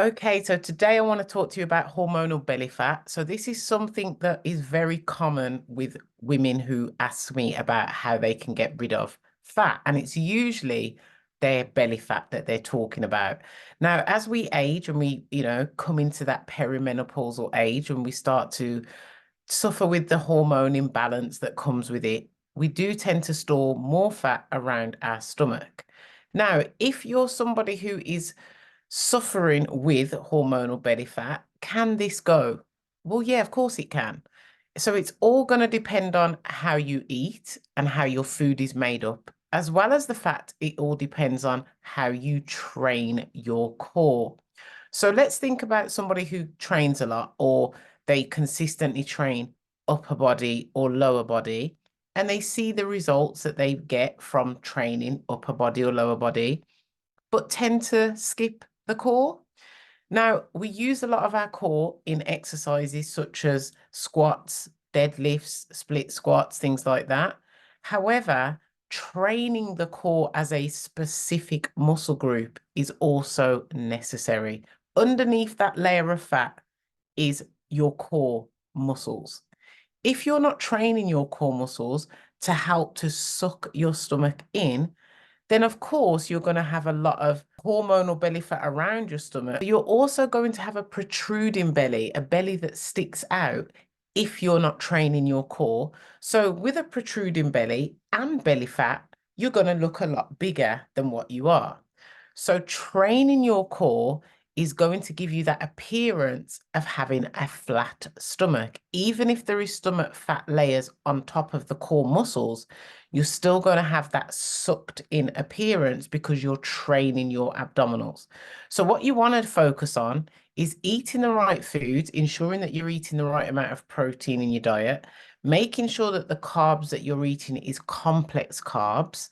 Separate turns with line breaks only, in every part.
Okay, so today I want to talk to you about hormonal belly fat. So this is something that is very common with women who ask me about how they can get rid of fat, and it's usually their belly fat that they're talking about. Now, as we age and we, come into that perimenopausal age and we start to suffer with the hormone imbalance that comes with it, we do tend to store more fat around our stomach. Now, if you're somebody who is suffering with hormonal belly fat, can this go? Well, yeah, of course it can. So it's all going to depend on how you eat and how your food is made up, as well as the fact it all depends on how you train your core. So let's think about somebody who trains a lot or they consistently train upper body or lower body, and they see the results that they get from training upper body or lower body, but tend to skip the core. Now, we use a lot of our core in exercises such as squats, deadlifts, split squats, things like that. However, training the core as a specific muscle group is also necessary. Underneath that layer of fat is your core muscles. If you're not training your core muscles to help to suck your stomach in, then of course you're going to have a lot of hormonal belly fat around your stomach. You're also going to have a protruding belly, a belly that sticks out if you're not training your core. So with a protruding belly and belly fat, you're going to look a lot bigger than what you are. So training your core is going to give you that appearance of having a flat stomach. Even if there is stomach fat layers on top of the core muscles, you're still going to have that sucked in appearance because you're training your abdominals. So what you want to focus on is eating the right foods, ensuring that you're eating the right amount of protein in your diet, making sure that the carbs that you're eating is complex carbs,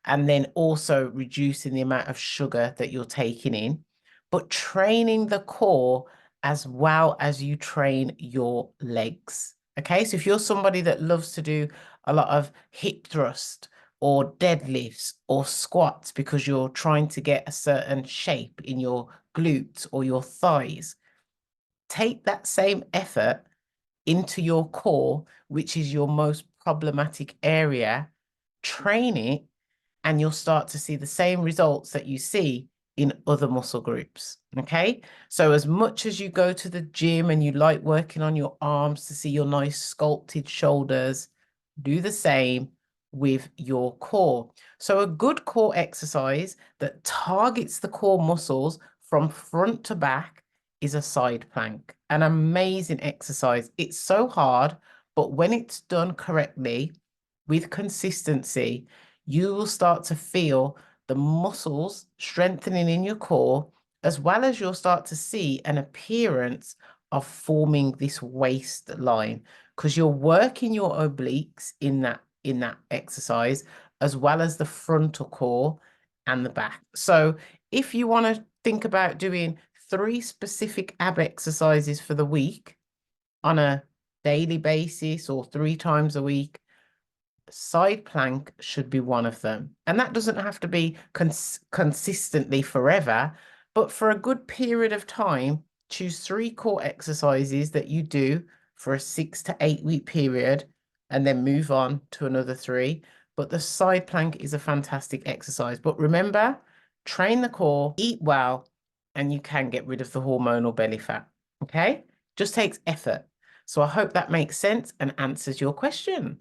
and then also reducing the amount of sugar that you're taking in, but training the core as well as you train your legs. Okay, so if you're somebody that loves to do a lot of hip thrust or deadlifts or squats because you're trying to get a certain shape in your glutes or your thighs, take that same effort into your core, which is your most problematic area, train it, and you'll start to see the same results that you see in other muscle groups. Okay. So as much as you go to the gym and you like working on your arms to see your nice sculpted shoulders, do the same with your core. So a good core exercise that targets the core muscles from front to back is a side plank, an amazing exercise. It's so hard, but when it's done correctly with consistency, you will start to feel the muscles strengthening in your core, as well as you'll start to see an appearance of forming this waistline because you're working your obliques in that exercise, as well as the frontal core and the back. So if you want to think about doing 3 specific ab exercises for the week on a daily basis or 3 times a week, side plank should be one of them. And that doesn't have to be consistently forever, but for a good period of time, choose 3 core exercises that you do for a 6 to 8 week period and then move on to another 3. But the side plank is a fantastic exercise. But remember, train the core, eat well, and you can get rid of the hormonal belly fat. Okay? Just takes effort. So I hope that makes sense and answers your question.